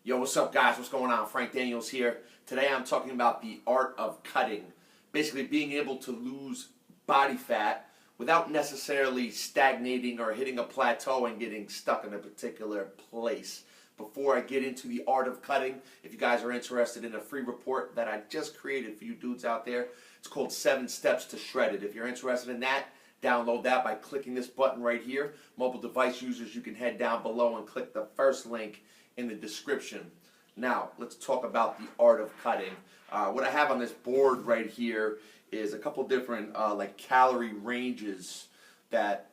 Yo, what's up, guys? What's going on? Frank Daniels here. Today I'm talking about the art of cutting. Basically being able to lose body fat without necessarily stagnating or hitting a plateau and getting stuck in a particular place. Before I get into the art of cutting, if you guys are interested in a free report that I just created for you dudes out there, it's called 7 Steps to Shred It. If you're interested in that, download that by clicking this button right here. Mobile device users, you can head down below and click the first link in the description. Now, let's talk about the art of cutting. What I have on this board right here is a couple different like calorie ranges that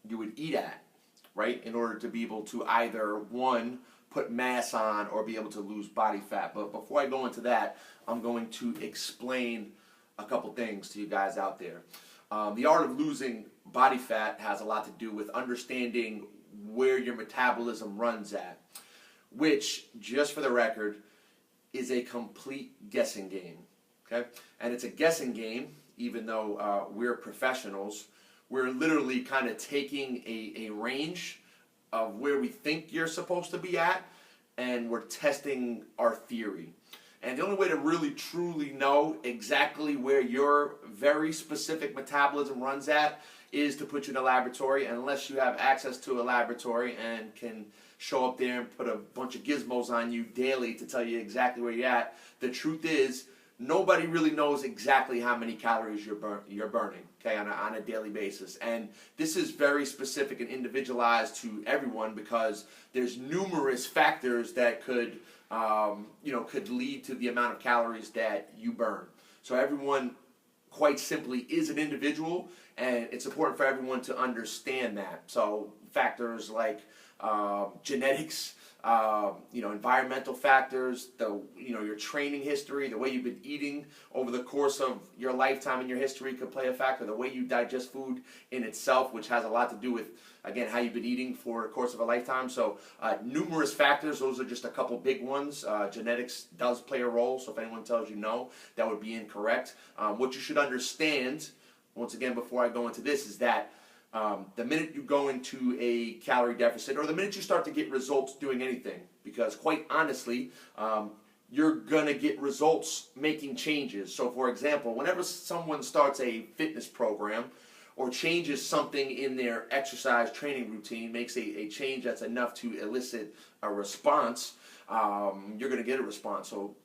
you would eat at, right, in order to be able to either, one, put mass on or be able to lose body fat. But before I go into that, I'm going to explain a couple things to you guys out there. The art of losing body fat has a lot to do with understanding where your metabolism runs at, which, just for the record, is a complete guessing game. Okay? And it's a guessing game, even though we're professionals. We're literally kind of taking a range of where we think you're supposed to be at, and we're testing our theory. And the only way to really truly know exactly where your very specific metabolism runs at is to put you in a laboratory, unless you have access to a laboratory and can show up there and put a bunch of gizmos on you daily to tell you exactly where you're at. The truth is, nobody really knows exactly how many calories you're burning, okay, on a daily basis. And this is very specific and individualized to everyone because there's numerous factors that could lead to the amount of calories that you burn. So everyone, quite simply, is an individual, and it's important for everyone to understand that. So factors like genetics, environmental factors, your training history, the way you've been eating over the course of your lifetime and your history could play a factor. The way you digest food in itself, which has a lot to do with, again, how you've been eating for the course of a lifetime. So numerous factors. Those are just a couple big ones. Genetics does play a role. So if anyone tells you no, that would be incorrect. What you should understand, once again, before I go into this, is that the minute you go into a calorie deficit, or the minute you start to get results doing anything, because quite honestly, you're going to get results making changes. So for example, whenever someone starts a fitness program or changes something in their exercise training routine, makes a change that's enough to elicit a response, you're going to get a response. So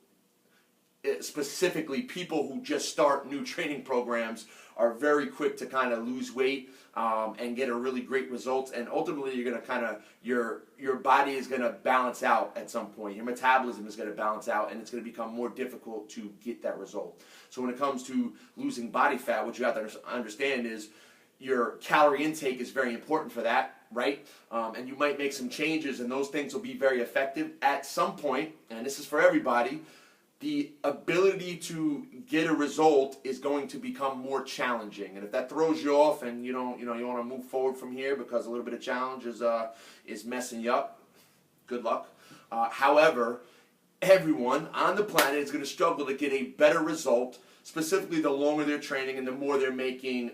specifically, people who just start new training programs are very quick to kind of lose weight and get a really great result, and ultimately you're going to kind of, your body is going to balance out at some point. Your metabolism is going to balance out, and it's going to become more difficult to get that result. So when it comes to losing body fat, what you have to understand is your calorie intake is very important for that, right? And you might make some changes, and those things will be very effective at some point, and this is for everybody. The ability to get a result is going to become more challenging, and if that throws you off and you want to move forward from here because a little bit of challenge is messing you up, good luck. However, everyone on the planet is going to struggle to get a better result, specifically the longer they're training and the more they're making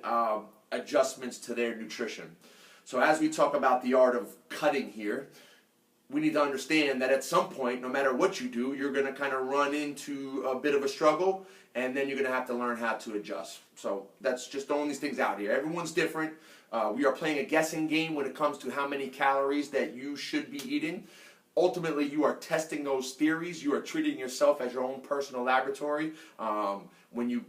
adjustments to their nutrition. So as we talk about the art of cutting here, we need to understand that at some point, no matter what you do, you're going to kind of run into a bit of a struggle, and then you're going to have to learn how to adjust. So that's just throwing these things out here. Everyone's different. We are playing a guessing game when it comes to how many calories that you should be eating. Ultimately, you are testing those theories. You are treating yourself as your own personal laboratory. When you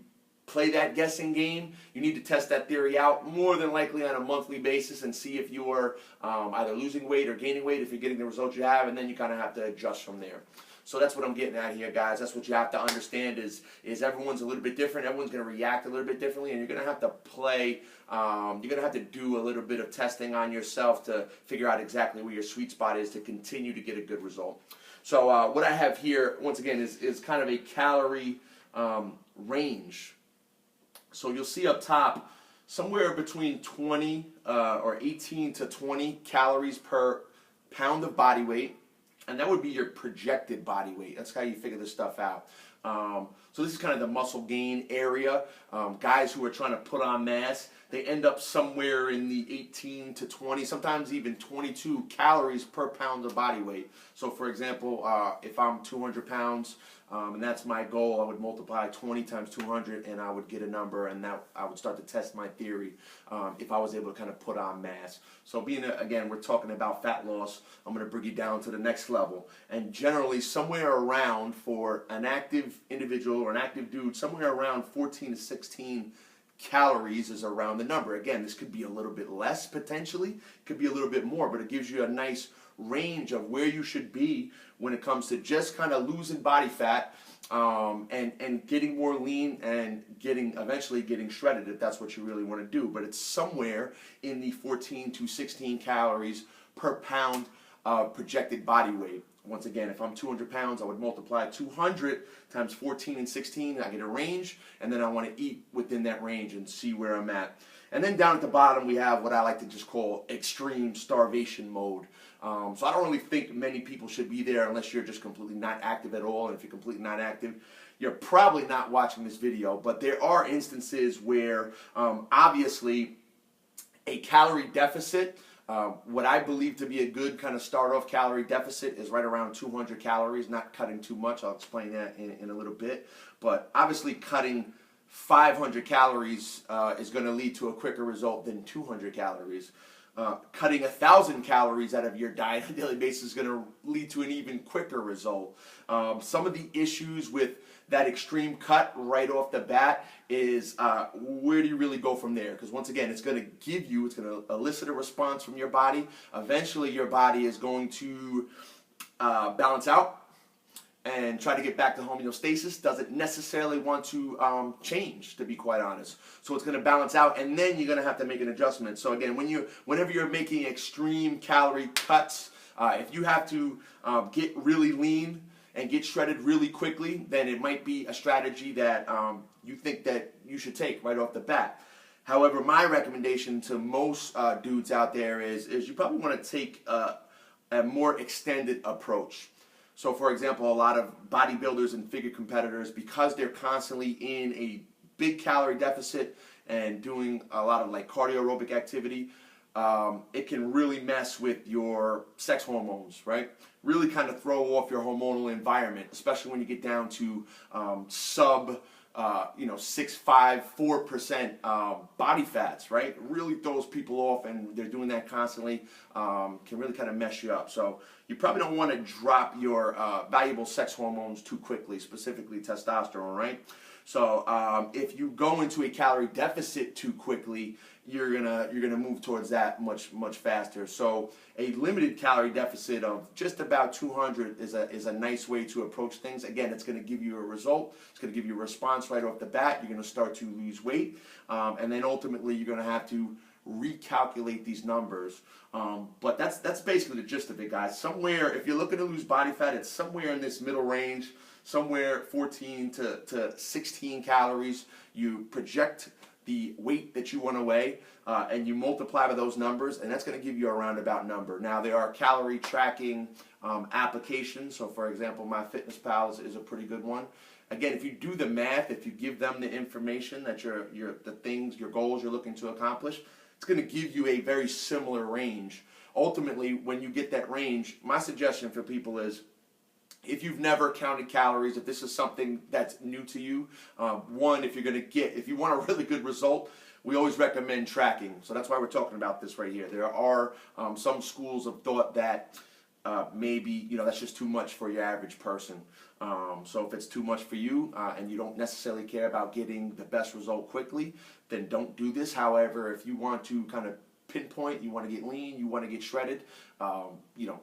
play that guessing game, you need to test that theory out more than likely on a monthly basis and see if you are either losing weight or gaining weight, if you're getting the results you have, and then you kind of have to adjust from there. So that's what I'm getting at here, guys. That's what you have to understand is everyone's a little bit different. Everyone's going to react a little bit differently, and you're going to have to play, you're going to have to do a little bit of testing on yourself to figure out exactly where your sweet spot is to continue to get a good result. So what I have here, once again, is kind of a calorie range. So you'll see up top somewhere between 20 or 18 to 20 calories per pound of body weight, and that would be your projected body weight. That's how you figure this stuff out. So this is kind of the muscle gain area. Guys who are trying to put on mass, they end up somewhere in the 18 to 20, sometimes even 22 calories per pound of body weight. So for example, if I'm 200 pounds, and that's my goal, I would multiply 20 times 200 and I would get a number, and that I would start to test my theory if I was able to kind of put on mass. So again, we're talking about fat loss, I'm going to bring you down to the next level. And generally somewhere around, for an active individual or an active dude, somewhere around 14 to 16 calories is around the number. Again, this could be a little bit less potentially, could be a little bit more, but it gives you a nice range of where you should be when it comes to just kind of losing body fat and getting more lean and eventually getting shredded if that's what you really want to do. But it's somewhere in the 14 to 16 calories per pound projected body weight. Once again, if I'm 200 pounds, I would multiply 200 times 14 and 16, I get a range, and then I want to eat within that range and see where I'm at. And then down at the bottom, we have what I like to just call extreme starvation mode. So I don't really think many people should be there unless you're just completely not active at all. And if you're completely not active, you're probably not watching this video. But there are instances where obviously a calorie deficit, what I believe to be a good kind of start-off calorie deficit is right around 200 calories, not cutting too much. I'll explain that in a little bit. But obviously cutting 500 calories is going to lead to a quicker result than 200 calories. Cutting 1,000 calories out of your diet on a daily basis is going to lead to an even quicker result. Some of the issues with that extreme cut right off the bat is where do you really go from there? Because once again, it's going to elicit a response from your body. Eventually, your body is going to balance out and try to get back to homeostasis. Doesn't necessarily want to change, to be quite honest. So it's going to balance out, and then you're going to have to make an adjustment. So again, whenever you're making extreme calorie cuts, if you have to get really lean and get shredded really quickly, then it might be a strategy that you think that you should take right off the bat. However, my recommendation to most dudes out there is you probably want to take a more extended approach. So for example, a lot of bodybuilders and figure competitors, because they're constantly in a big calorie deficit and doing a lot of like cardio aerobic activity, it can really mess with your sex hormones, right? Really kind of throw off your hormonal environment, especially when you get down to sub 6.5, 4% body fats, right? It really throws people off, and they're doing that constantly, can really kind of mess you up. So you probably don't want to drop your valuable sex hormones too quickly, specifically testosterone, right? So if you go into a calorie deficit too quickly, you're gonna move towards that much faster. So a limited calorie deficit of just about 200 is a nice way to approach things. Again, it's going to give you a result. It's going to give you a response right off the bat. You're going to start to lose weight, and then ultimately you're going to have to recalculate these numbers. But that's basically the gist of it, guys. Somewhere, if you're looking to lose body fat, it's somewhere in this middle range, somewhere 14 to 16 calories. You project the weight that you want to weigh, and you multiply by those numbers, and that's going to give you a roundabout number. Now, there are calorie tracking applications. So, for example, MyFitnessPal is a pretty good one. Again, if you do the math, if you give them the information that your goals you're looking to accomplish, it's going to give you a very similar range. Ultimately, when you get that range, my suggestion for people is, if you've never counted calories, if this is something that's new to you, if you want a really good result, we always recommend tracking. So that's why we're talking about this right here. There are some schools of thought that maybe that's just too much for your average person. So if it's too much for you and you don't necessarily care about getting the best result quickly, then don't do this. However, if you want to kind of pinpoint, you want to get lean, you want to get shredded,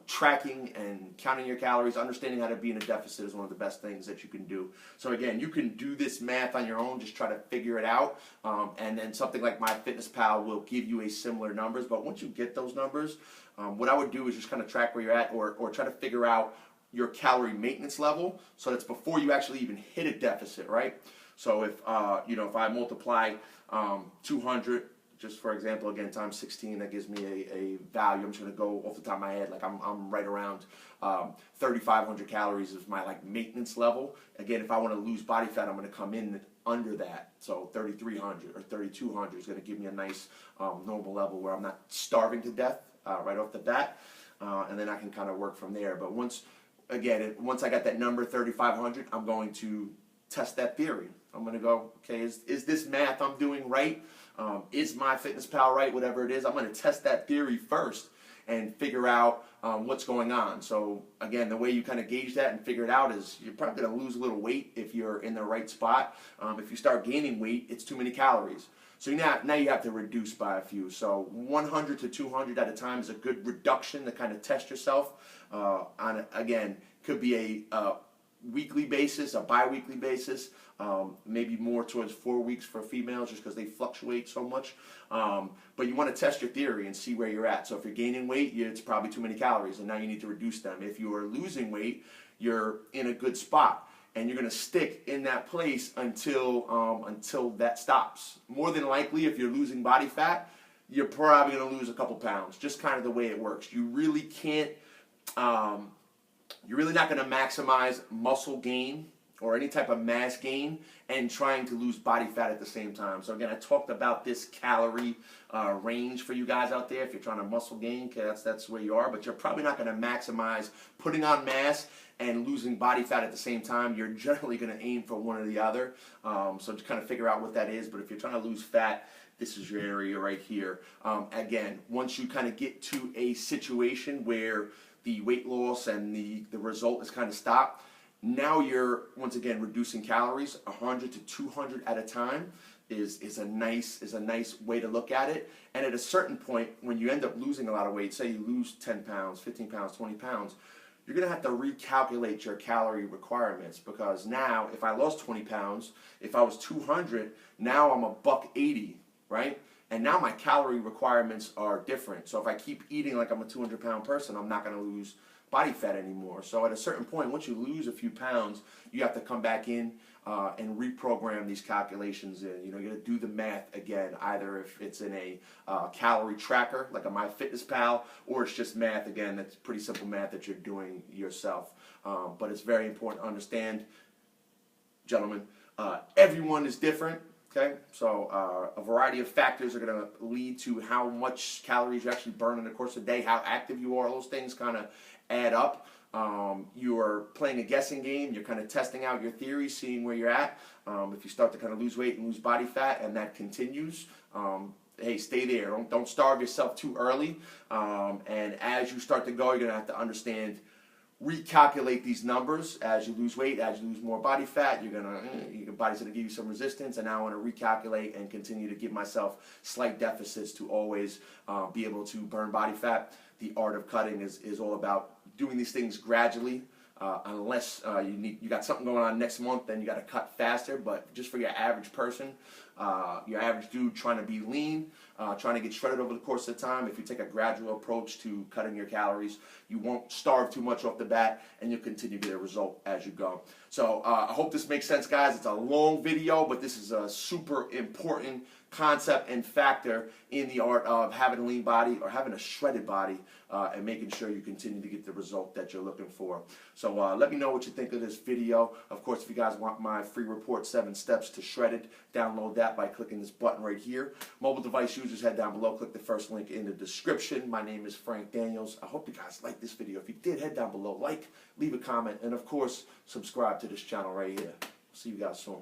tracking and counting your calories, understanding how to be in a deficit is one of the best things that you can do. So again, you can do this math on your own, just try to figure it out, and then something like MyFitnessPal will give you a similar numbers. But once you get those numbers, what I would do is just kind of track where you're at, or try to figure out your calorie maintenance level, so that's before you actually even hit a deficit, right? So if I multiply 200 just for example, again, times 16, that gives me a value. I'm just going to go off the top of my head, like I'm right around 3,500 calories is my like maintenance level. Again, if I want to lose body fat, I'm going to come in under that. So 3,300 or 3,200 is going to give me a nice normal level where I'm not starving to death right off the bat, and then I can kind of work from there. But once I got that number 3,500, I'm going to test that theory. I'm going to go, okay, is this math I'm doing right? Is MyFitnessPal right? Whatever it is, I'm going to test that theory first and figure out what's going on. So again, the way you kind of gauge that and figure it out is you're probably going to lose a little weight if you're in the right spot. If you start gaining weight, it's too many calories. So now you have to reduce by a few. So 100 to 200 at a time is a good reduction to kind of test yourself. Again, could be a weekly basis, a bi-weekly basis, maybe more towards 4 weeks for females just because they fluctuate so much. But you want to test your theory and see where you're at. So if you're gaining weight, it's probably too many calories and now you need to reduce them. If you are losing weight, you're in a good spot and you're going to stick in that place until that stops. More than likely, if you're losing body fat, you're probably going to lose a couple pounds, just kind of the way it works. You really can't, you're really not going to maximize muscle gain or any type of mass gain and trying to lose body fat at the same time. So again, I talked about this calorie range for you guys out there. If you're trying to muscle gain, okay, that's where you are, but you're probably not going to maximize putting on mass and losing body fat at the same time. You're generally going to aim for one or the other. So just kind of figure out what that is. But if you're trying to lose fat, this is your area right here. Again, once you kind of get to a situation where the weight loss and the result is kind of stopped, now you're once again reducing calories. 100 to 200 at a time is a nice way to look at it. And at a certain point, when you end up losing a lot of weight, say you lose 10 pounds, 15 pounds, 20 pounds, you're going to have to recalculate your calorie requirements, because now if I lost 20 pounds, if I was 200, now I'm $180, right? And now my calorie requirements are different. So if I keep eating like I'm a 200-pound person, I'm not going to lose body fat anymore. So at a certain point, once you lose a few pounds, you have to come back in and reprogram these calculations in. You got to do the math again, either if it's in a calorie tracker like a MyFitnessPal, or it's just math again. That's pretty simple math that you're doing yourself. But it's very important to understand, gentlemen, everyone is different. Okay, so a variety of factors are going to lead to how much calories you actually burn in the course of the day, how active you are. Those things kind of add up. You are playing a guessing game. You're kind of testing out your theory, seeing where you're at. If you start to kind of lose weight and lose body fat, and that continues, hey, stay there. Don't starve yourself too early. And as you start to go, you're going to have to understand, recalculate these numbers as you lose weight, as you lose more body fat. Your body's going to give you some resistance, and now I want to recalculate and continue to give myself slight deficits to always be able to burn body fat. The art of cutting is all about doing these things gradually. Unless you got something going on next month, then you got to cut faster. But just for your average person, your average dude trying to be lean, trying to get shredded over the course of time, if you take a gradual approach to cutting your calories, you won't starve too much off the bat, and you'll continue to get a result as you go. So I hope this makes sense, guys. It's a long video, but this is a super important concept and factor in the art of having a lean body or having a shredded body, and making sure you continue to get the result that you're looking for. So let me know what you think of this video. Of course, if you guys want my free report, 7 Steps to Shredded, download that by clicking this button right here. Mobile device users, head down below, click the first link in the description. My name is Frank Daniels. I hope you guys liked this video. If you did, head down below, like, leave a comment, and of course, subscribe to this channel right here. See you guys soon.